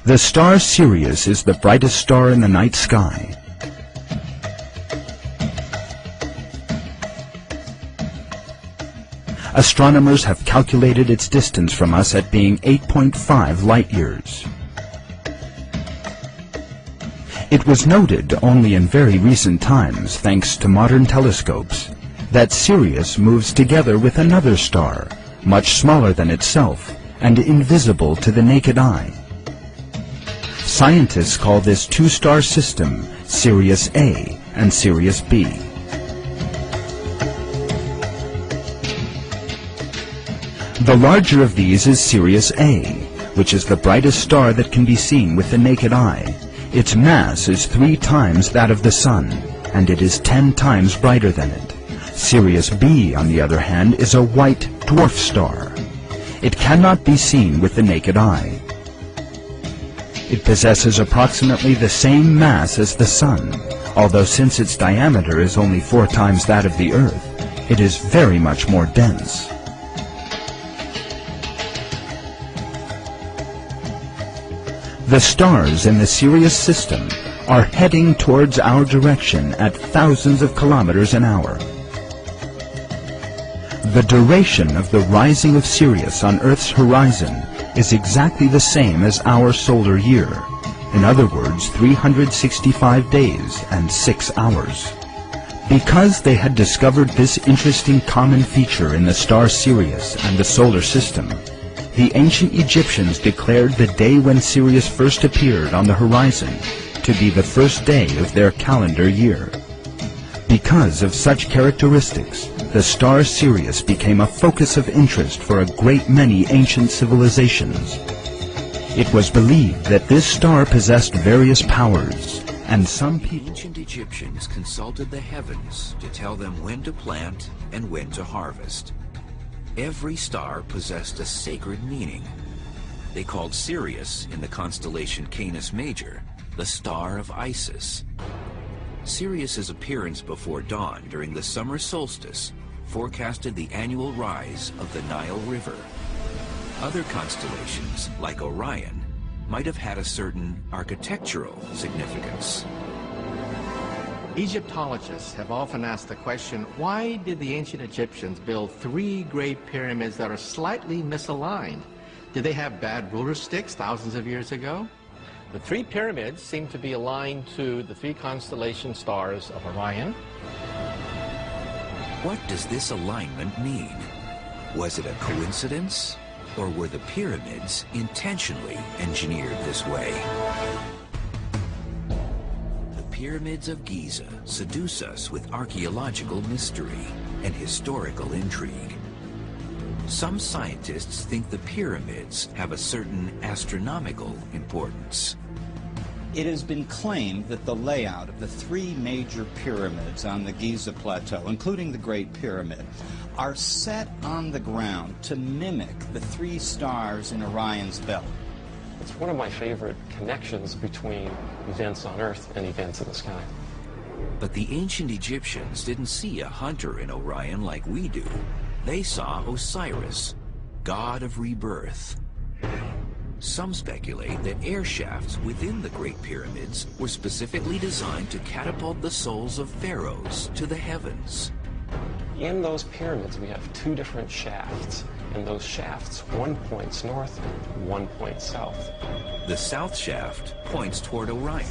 The star Sirius is the brightest star in the night sky. Astronomers have calculated its distance from us at being 8.5 light-years. It was noted only in very recent times, thanks to modern telescopes, that Sirius moves together with another star, much smaller than itself and invisible to the naked eye. Scientists call this two-star system Sirius A and Sirius B. The larger of these is Sirius A, which is the brightest star that can be seen with the naked eye. Its mass is 3 times that of the Sun, and it is 10 times brighter than it. Sirius B, on the other hand, is a white dwarf star. It cannot be seen with the naked eye. It possesses approximately the same mass as the Sun, although since its diameter is only 4 times that of the Earth, it is very much more dense. The stars in the Sirius system are heading towards our direction at thousands of kilometers an hour. The duration of the rising of Sirius on Earth's horizon is exactly the same as our solar year. In other words, 365 days and 6 hours. Because they had discovered this interesting common feature in the star Sirius and the solar system, the ancient Egyptians declared the day when Sirius first appeared on the horizon to be the first day of their calendar year. Because of such characteristics, the star Sirius became a focus of interest for a great many ancient civilizations. It was believed that this star possessed various powers, and some people... Ancient Egyptians consulted the heavens to tell them when to plant and when to harvest. Every star possessed a sacred meaning. They called Sirius, in the constellation Canis Major, the star of Isis. Sirius's appearance before dawn during the summer solstice forecasted the annual rise of the Nile River. Other constellations, like Orion, might have had a certain architectural significance. Egyptologists have often asked the question, why did the ancient Egyptians build 3 great pyramids that are slightly misaligned? Did they have bad ruler sticks thousands of years ago? The 3 pyramids seem to be aligned to the 3 constellation stars of Orion. What does this alignment mean? Was it a coincidence, or were the pyramids intentionally engineered this way? The pyramids of Giza seduce us with archaeological mystery and historical intrigue. Some scientists think the pyramids have a certain astronomical importance. It has been claimed that the layout of the 3 major pyramids on the Giza Plateau, including the Great Pyramid, are set on the ground to mimic the 3 stars in Orion's belt. It's one of my favorite connections between events on Earth and events in the sky. But the ancient Egyptians didn't see a hunter in Orion like we do. They saw Osiris, god of rebirth. Some speculate that air shafts within the Great Pyramids were specifically designed to catapult the souls of pharaohs to the heavens. In those pyramids, we have 2 different shafts, and those shafts, one points north, one points south. The south shaft points toward Orion.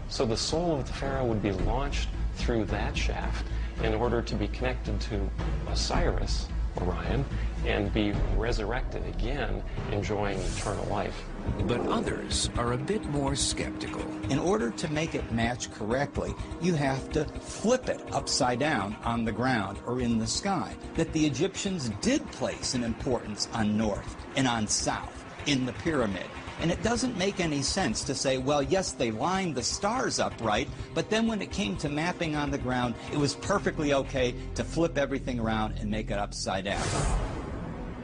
So the soul of the pharaoh would be launched through that shaft in order to be connected to Osiris, Orion, and be resurrected again, enjoying eternal life. But others are a bit more skeptical. In order to make it match correctly, you have to flip it upside down on the ground or in the sky. That the Egyptians did place an importance on north and on south in the pyramid. And it doesn't make any sense to say, well, yes, they lined the stars up right, but then when it came to mapping on the ground, it was perfectly okay to flip everything around and make it upside down.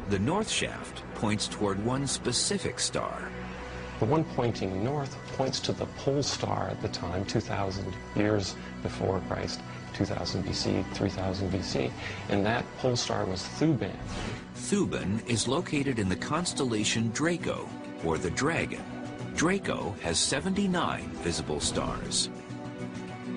The north shaft points toward one specific star. The one pointing north points to the pole star at the time, 2,000 years before Christ, 2000 BC, 3000 BC, and that pole star was Thuban. Thuban is located in the constellation Draco, or the Dragon. Draco has 79 visible stars.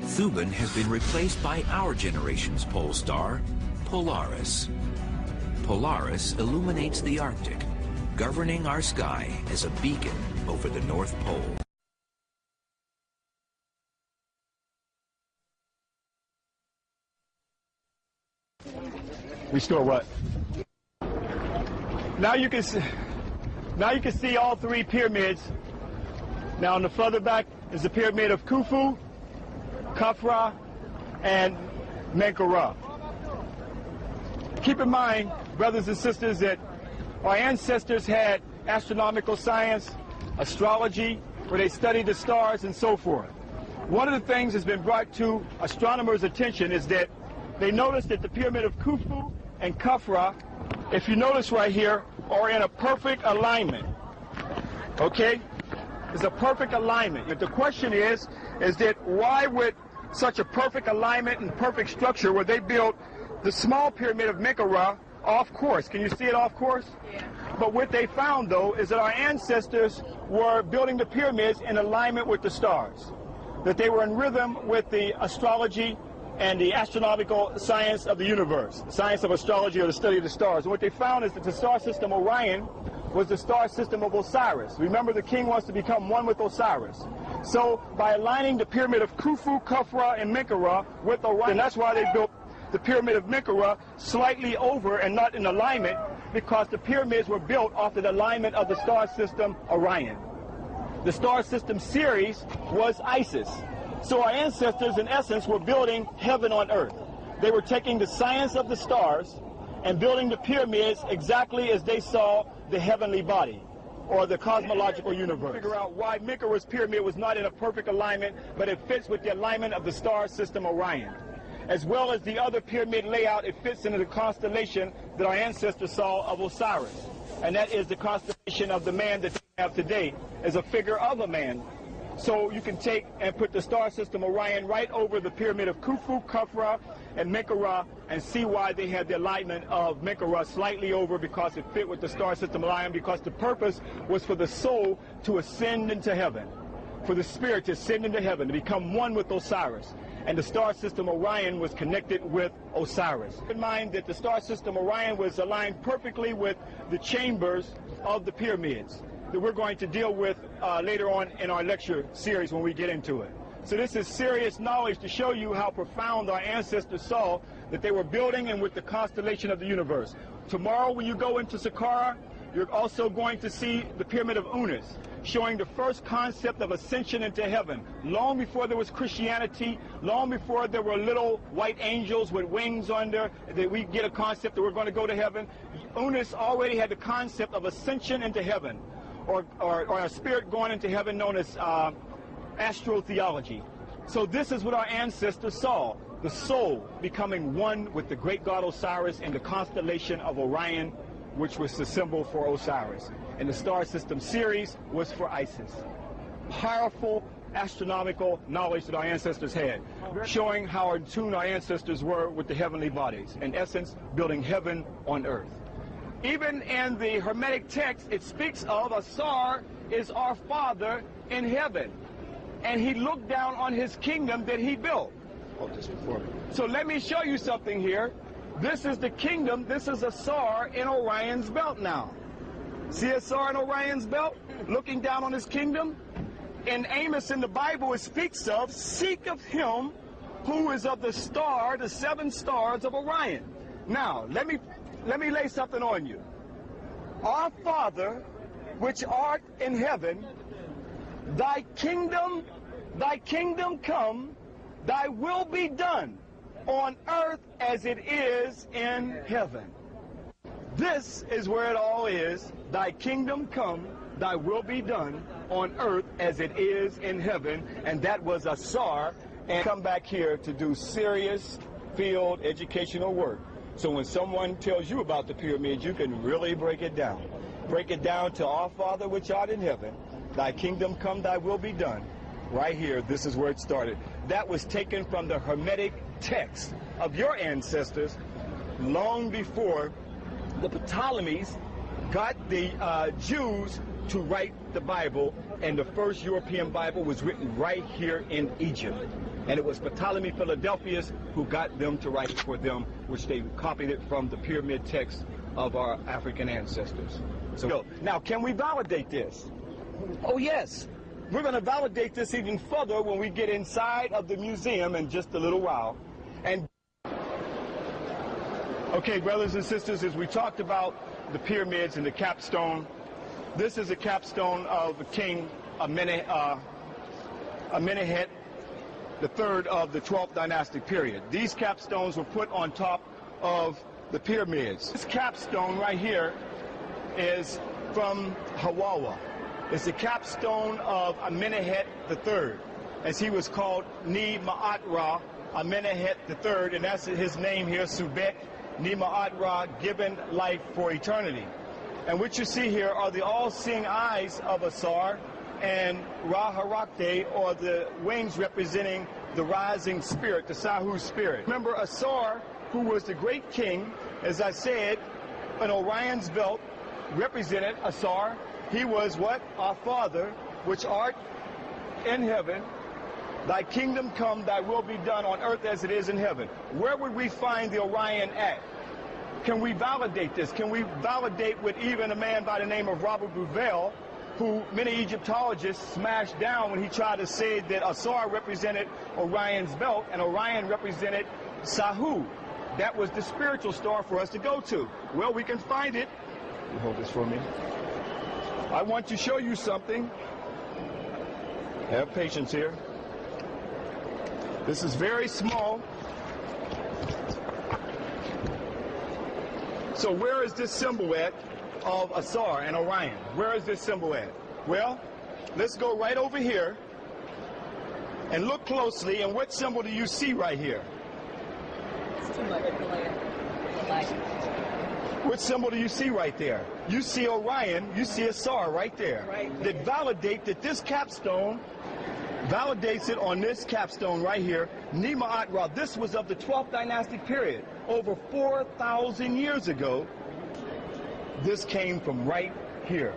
Thuban has been replaced by our generation's pole star, Polaris. Polaris illuminates the Arctic, governing our sky as a beacon over the North Pole. Restore what? Now you can see all three pyramids. Now on the further back is the pyramid of Khufu, Khafra, and Menkaure. Keep in mind, brothers and sisters, that our ancestors had astronomical science, astrology, where they studied the stars and so forth. One of the things that's been brought to astronomers' attention is that they noticed that the pyramid of Khufu and Khafra, if you notice right here, are in a perfect alignment. Okay? It's a perfect alignment. But the question is that why would such a perfect alignment and perfect structure where they built the small pyramid of Menkaure off course? Can you see it off course? Yeah. But what they found, though, is that our ancestors were building the pyramids in alignment with the stars, that they were in rhythm with the astrology and the astronomical science of the universe, the science of astrology or the study of the stars. And what they found is that the star system Orion was the star system of Osiris. Remember, the king wants to become one with Osiris. So by aligning the pyramid of Khufu, Khafra, and Menkaure with Orion, and that's why they built the pyramid of Menkaure slightly over and not in alignment, because the pyramids were built off the alignment of the star system Orion. The star system Sirius was Isis. So our ancestors, in essence, were building heaven on earth. They were taking the science of the stars and building the pyramids exactly as they saw the heavenly body, or the cosmological universe. Figure out why Menkaure's pyramid was not in a perfect alignment, but it fits with the alignment of the star system Orion. As well as the other pyramid layout, it fits into the constellation that our ancestors saw of Osiris. And that is the constellation of the man that we have today, as a figure of a man. So you can take and put the star system Orion right over the pyramid of Khufu, Khafra, and Menkaure, and see why they had the alignment of Menkaure slightly over, because it fit with the star system Orion, because the purpose was for the soul to ascend into heaven, for the spirit to ascend into heaven, to become one with Osiris. And the star system Orion was connected with Osiris. Keep in mind that the star system Orion was aligned perfectly with the chambers of the pyramids that we're going to deal with later on in our lecture series when we get into it. So this is serious knowledge to show you how profound our ancestors saw that they were building and with the constellation of the universe. Tomorrow when you go into Saqqara, you're also going to see the pyramid of Unas, showing the first concept of ascension into heaven. Long before there was Christianity, long before there were little white angels with wings under, that we get a concept that we're going to go to heaven, Unas already had the concept of ascension into heaven, or a spirit going into heaven, known as astrotheology. So this is what our ancestors saw, the soul becoming one with the great god Osiris in the constellation of Orion, which was the symbol for Osiris. And the star system Sirius was for Isis. Powerful astronomical knowledge that our ancestors had, showing how in tune our ancestors were with the heavenly bodies. In essence, building heaven on earth. Even in the Hermetic text, it speaks of Asar is our Father in heaven, and he looked down on his kingdom that he built. Oh, just before me. So let me show you something here. This is the kingdom. This is Asar in Orion's belt now. See Asar in Orion's belt, looking down on his kingdom? In Amos in the Bible, it speaks of, seek of him who is of the star, the 7 stars of Orion. Now, let me lay something on you. Our Father, which art in heaven, thy kingdom come, thy will be done on earth as it is in heaven. This is where it all is. Thy kingdom come, thy will be done on earth as it is in heaven. And that was Asar. And come back here to do serious field educational work. So when someone tells you about the pyramids, you can really break it down. Break it down to our Father which art in heaven. Thy kingdom come, thy will be done. Right here, this is where it started. That was taken from the Hermetic text of your ancestors long before the Ptolemies got the Jews to write the Bible, and the first European Bible was written right here in Egypt. And it was Ptolemy Philadelphus who got them to write it for them, which they copied it from the pyramid text of our African ancestors. So now, can we validate this? Oh yes. We're going to validate this even further when we get inside of the museum in just a little while. And okay, brothers and sisters, as we talked about the pyramids and the capstone, this is a capstone of King Amenemhet III of the 12th dynastic period. These capstones were put on top of the pyramids. This capstone right here is from Hawawa. It's the capstone of Amenemhet III, as he was called Ni-Ma'at-Ra Amenemhet III, and that's his name here, Subek Ni-Ma'at-Ra, given life for eternity. And what you see here are the all-seeing eyes of Asar and Ra-Harakte, or the wings representing the rising spirit, the Sahu spirit. Remember, Asar, who was the great king, as I said, an Orion's belt represented Asar. He was what? Our Father, which art in heaven. Thy kingdom come, thy will be done on earth as it is in heaven. Where would we find the Orion at? Can we validate this? Can we validate with even a man by the name of Robert Bouvel, who many Egyptologists smashed down when he tried to say that Asar represented Orion's belt and Orion represented Sahu. That was the spiritual star for us to go to. Well, we can find it. You hold this for me. I want to show you something. Have patience here. This is very small. So where is this symbol at of Asar and Orion? Where is this symbol at? Well, let's go right over here and look closely, and what symbol do you see right here? What symbol do you see right there? You see Orion, you see Asar right there. Right. That validate that this capstone validates it on this capstone right here, Ni-Ma'at-Ra. This was of the 12th dynastic period. Over 4,000 years ago, this came from right here.